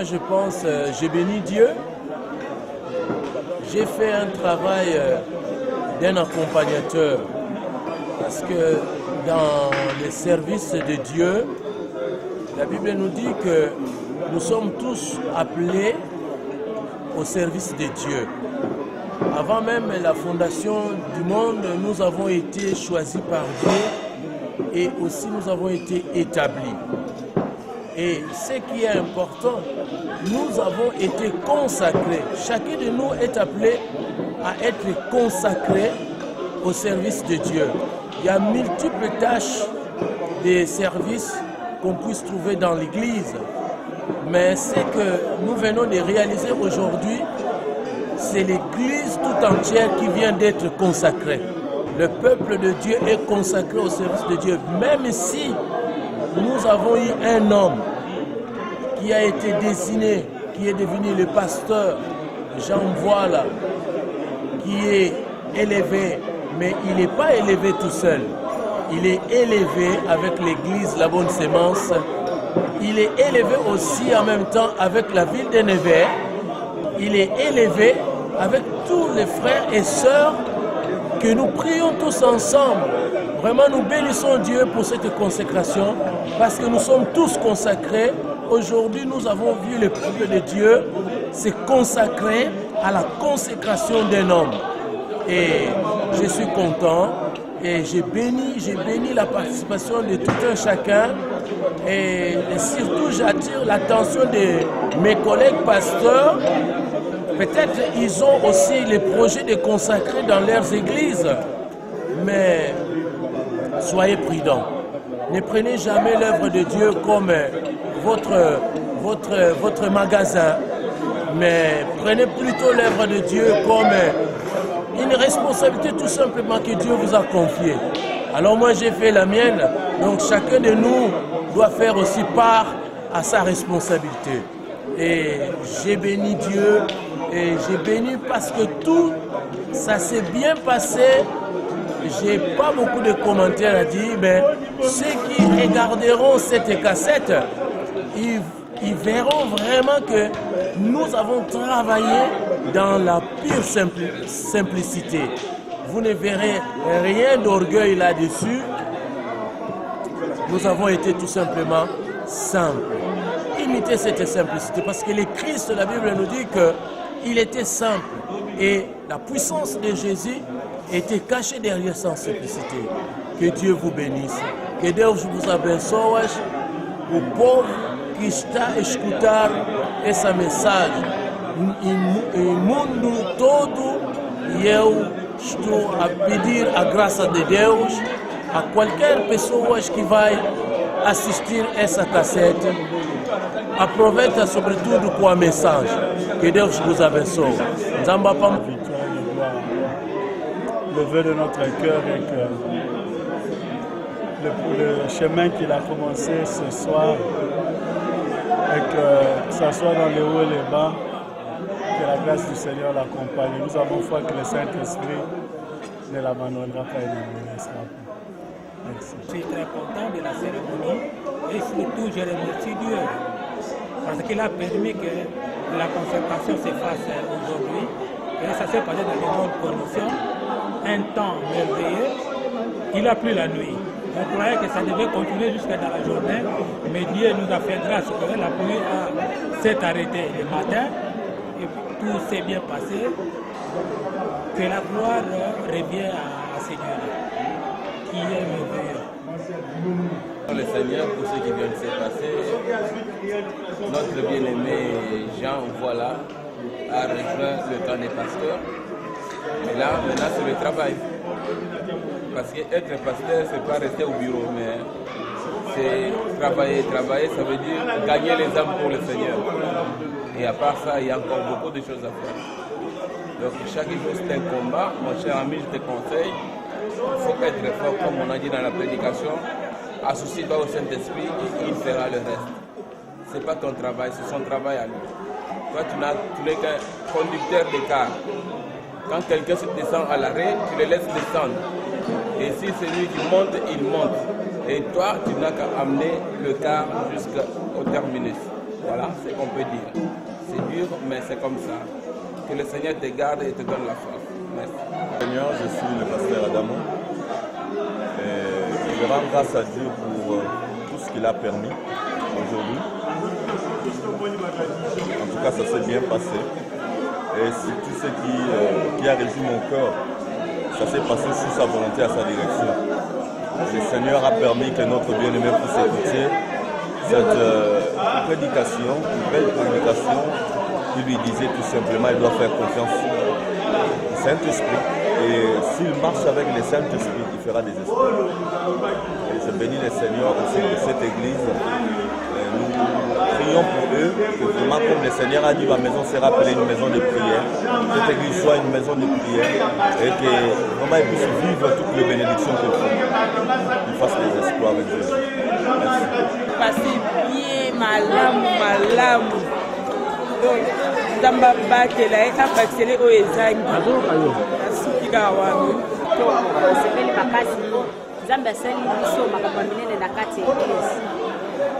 Je pense, j'ai béni Dieu. J'ai fait un travail d'un accompagnateur parce que dans les services de Dieu, la Bible nous dit que nous sommes tous appelés au service de Dieu. Avant même la fondation du monde, nous avons été choisis par Dieu et aussi nous avons été établis. Et ce qui est important, nous avons été consacrés. Chacun de nous est appelé à être consacré au service de Dieu. Il y a multiples tâches de services qu'on puisse trouver dans l'Église. Mais ce que nous venons de réaliser aujourd'hui, c'est l'Église tout entière qui vient d'être consacrée. Le peuple de Dieu est consacré au service de Dieu. Même si nous avons eu un homme qui a été désigné, qui est devenu le pasteur, Jean Voilà, qui est élevé, mais il n'est pas élevé tout seul. Il est élevé avec l'église La Bonne Sémence. Il est élevé aussi en même temps avec la ville de Nevers. Il est élevé avec tous les frères et sœurs que nous prions tous ensemble. Vraiment, nous bénissons Dieu pour cette consécration parce que nous sommes tous consacrés. Aujourd'hui, nous avons vu le peuple de Dieu se consacrer à la consécration d'un homme. Et je suis content et j'ai béni la participation de tout un chacun. Et surtout, j'attire l'attention de mes collègues pasteurs. Peut-être ils ont aussi les projets de consacrer dans leurs églises. Mais soyez prudents. Ne prenez jamais l'œuvre de Dieu comme votre magasin, mais prenez plutôt l'œuvre de Dieu comme une responsabilité tout simplement que Dieu vous a confiée. Alors moi j'ai fait la mienne, donc chacun de nous doit faire aussi part à sa responsabilité. Et j'ai béni Dieu, et j'ai béni parce que tout ça s'est bien passé. J'ai pas beaucoup de commentaires à dire, mais ceux qui regarderont cette cassette, ils verront vraiment que nous avons travaillé dans la pure simplicité. Vous ne verrez rien d'orgueil là-dessus. Nous avons été tout simplement simples. Imitez cette simplicité parce que le Christ, la Bible nous dit qu'il était simple et la puissance de Jésus était cachée derrière sa simplicité. Que Dieu vous bénisse. Que Dieu vous abençoe. O povo que está a escutar essa mensagem em mundo todo, e eu estou a pedir a graça de Deus a qualquer pessoa que vai assistir essa cassete. Aproveita sobretudo com a mensagem. Que Deus vous abençoe. Le vœu de notre cœur est que le chemin qu'il a commencé ce soir et que ça soit dans les hauts et les bas, que la grâce du Seigneur l'accompagne. Nous avons foi que le Saint-Esprit ne l'abandonnera pas et ne le laissera pas. Merci. Je suis très content de la cérémonie et surtout je remercie Dieu parce qu'il a permis que la consécration se fasse aujourd'hui et ça s'est passé dans de bonnes conditions, un temps merveilleux. Il a plu la nuit. On croyait que ça devait continuer jusqu'à dans la journée, mais Dieu nous a fait grâce que la pluie s'est arrêtée le matin et tout s'est bien passé. Que la gloire revient à ce Dieu-là, qui est merveilleux. Le Seigneur, pour ce qui vient de se passer, notre bien-aimé Jean, voilà, a rejoint le camp des pasteurs. Et là, maintenant, c'est le travail. Parce qu'être pasteur, c'est pas rester au bureau, mais c'est travailler. Travailler, ça veut dire gagner les âmes pour le Seigneur. Et à part ça, il y a encore beaucoup de choses à faire. Donc chaque jour, c'est un combat. Mon cher ami, je te conseille, il faut être fort, comme on a dit dans la prédication. Associe-toi au Saint-Esprit et il fera le reste. Ce n'est pas ton travail, c'est son travail à lui. Toi, tu n'es qu'un conducteur de car. Quand quelqu'un se descend à l'arrêt, tu le laisses descendre. Et si c'est lui qui monte, il monte. Et toi, tu n'as qu'à amener le car jusqu'au terminus. Voilà ce qu'on peut dire. C'est dur, mais c'est comme ça. Que le Seigneur te garde et te donne la force. Merci. Seigneur, je suis le pasteur Adamo. Et je rends grâce à Dieu pour tout ce qu'il a permis aujourd'hui. En tout cas, ça s'est bien passé. Et c'est tout ce qui a régi mon cœur. Ça s'est passé sous sa volonté, à sa direction. Le Seigneur a permis que notre bien-aimé puisse écouter cette prédication, une belle prédication, qui lui disait tout simplement qu'il doit faire confiance au Saint-Esprit. Et s'il marche avec le Saint-Esprit, il fera des espoirs. Et je bénis le Seigneur aussi pour cette église. Et nous prions pour eux, que vraiment comme le Seigneur a dit, ma maison sera appelée une maison de prière. Cette église soit une maison de prière et que vraiment ils puissent vivre toutes les bénédictions qu'ils font. Ils fassent des espoirs avec Dieu. Merci. Passez bien, malam. Donc, Zamba Bakela est appelé au Ezangi. Asukika wami. Sebeli makasi Zamba seli biso makambo minene na kati ya église.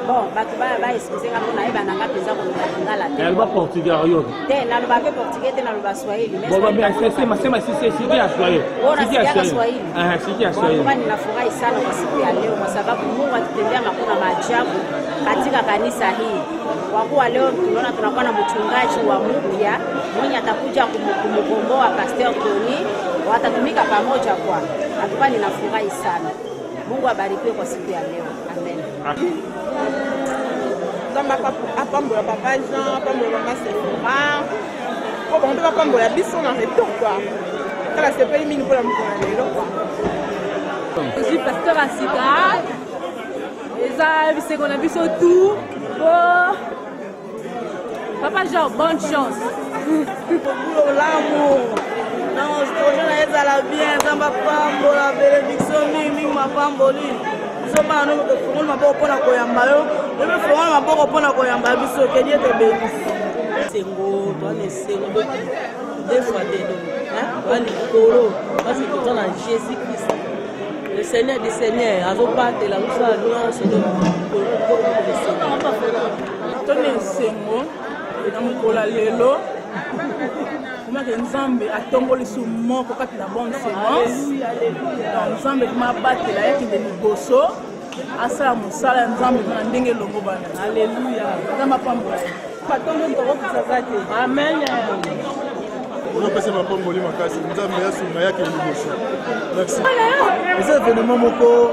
Bon, bato ba excuse nga mpona yebana nga mpenza koloba lingala te. Naloba portugais yo. Te naloba pe portugais te naloba swahili. Bon, sema sisi ya swahili. Sisi ya swahili. Sisi ya swahili. Kwa ninafurahi sana kwa siku ya leo kwa sababu Mungu atutendea makuna maajabu katika kanisa hii. Kwa kuwa leo tunaona tunakuwa na mchungaji wa mpya mwenye atakuja kumkomboa Pastor Tony, watatumika pamoja kwa. Hatupa ninafurahi sana. Mungu abarikiwe kwa siku ya leo. Amen. Zamba apambola papa Jean, apambola mama Sephora. Po bantu apambola biso na retour quoi. Kala sepeli mingi pour la mukona lelo quoi. Je suis pasteur Asika. Eza biseko na biso tout. Oh. Papa Jean, bonne chance. Pour l'amour. Non, ce projet là ezala bien, zamba pambola bénédiction mingi mapamboli. Soma no ko fungol maboko pona koyamba yo. Ebe fungol maboko pona koyamba biso ke Dieu te bénisse. Sengo, toi ne sengo. Deux fois des deux. Hein? Toi ni koro. Parce que toi dans Jésus-Christ. Le Seigneur des Seigneurs, azo battre la lusa alliance de le Seigneur. Toi ne sengo. Na mukola lelo. Comment que Nzambe atongoli su moko kati na bonne sémence. Nzambe mabatela yaki de liboso. Asala musala Nzambe na ndenge longo bana. Alléluia. Nzambe pambola. Patongo ndoko kusazate. Amen. On a passé ma pamboli makasi. Nzambe yasunga yaki liboso. Merci. C'est événement moko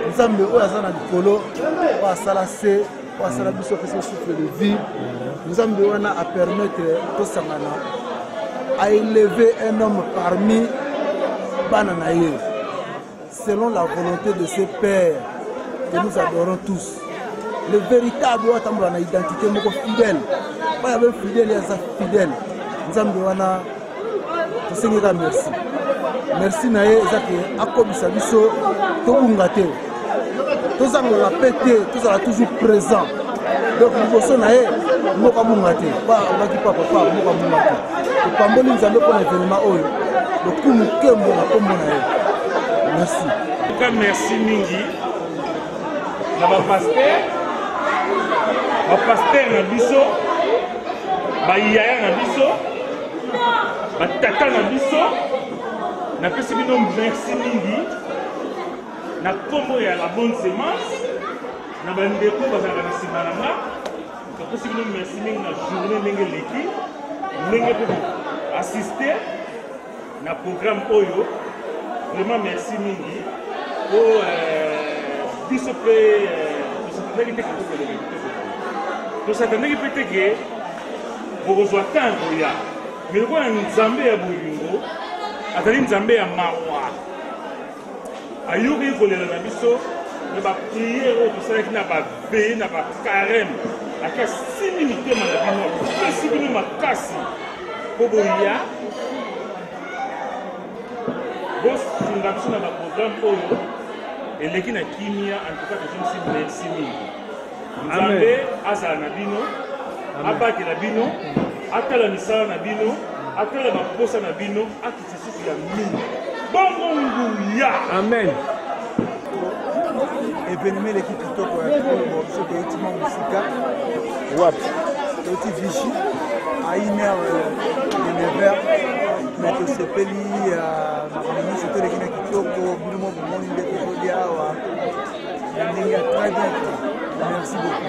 Nzambe oyo aza na likolo, oyo asala se, oyo asala biso pesa souffle de vie. Nzambe wana a permettre tosangana à élever un homme parmi Bananaye, selon la volonté de ses pères, que nous adorons tous. Le véritable Ouattambola identité moko fidèle. Pas y avait fidèle, il y a fidèle. Nzambe wana tosengeka merci. Merci naye ezaki akobisa biso tobunga te. Tozangola pété, tozala toujours présent. Donc liboso naye moko bunga te. Ba obaki papa moko bunga te. Pamboli Nzambe pour l'événement oyo. Lokumu kembo na kombo na ye. Merci. En tout cas, merci mingi. Na ba pasteur na biso, ba yaya na biso, ba tata na biso. Na pesi bino merci mingi. Na kombo ya la bonne sémence. Na ba ndeko bazala na sima na nga. Na pesi bino merci mingi na journée ndenge leki. Ndenge pour assister na programme Oyo. Vraiment merci mingi. Pour biso pe to s'attendait peut-être que vous rejoignez tango ya. Mais le quoi Nzambe ya bolingo, atali Nzambe ya mawa. Ayuri kolela na biso, ne ba prier au to sala ki na ba veiller na ba carême. Aka 6 minutes na bino, 6 minutes makasi. Boboya. Boss tunga biso na ba programme Oyo. Et les qui na kimia en tout cas que je me suis merci mingi. Nzambe azala na bino, abaki na bino, atala misala na bino, atala baposa na bino, akisi susu ya mingi. Bongo nguya. Amen. événement l'équipe kitoko ya biso toyuti mwa mosika wapi toyuti Vichy à 1h de 9h mais tosepeli makambo nyonso toleki na kitoko bino mo bomoni nde tozolia awa ya ndenge ya très bien. Merci beaucoup.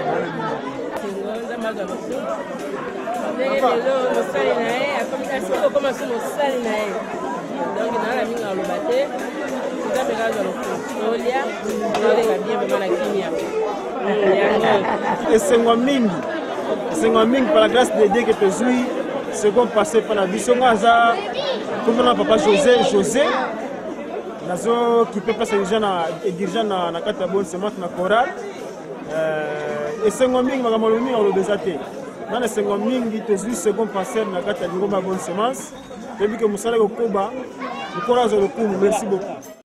ndenge lelo mosali na ye akomikasi okoma so mosali na ye donc naala mingi aloba te eza mpenza azwa lokumu tolia naolenga bien vraimen na kimia esengwa mingi par la grâce de Dieu que tozwi second passé mpona biso nga aza komona papa José nazo kipe pesa dirigeant na kati ya bonne semence na choral esengwa mingi makambo alobi mingi aloba eza te nana esengwa mingi tozwi second passé na kati ya lingomba ya bonne semence toyebi ke mosala kokoba mokolo azwa lokumu. Merci beaucoup.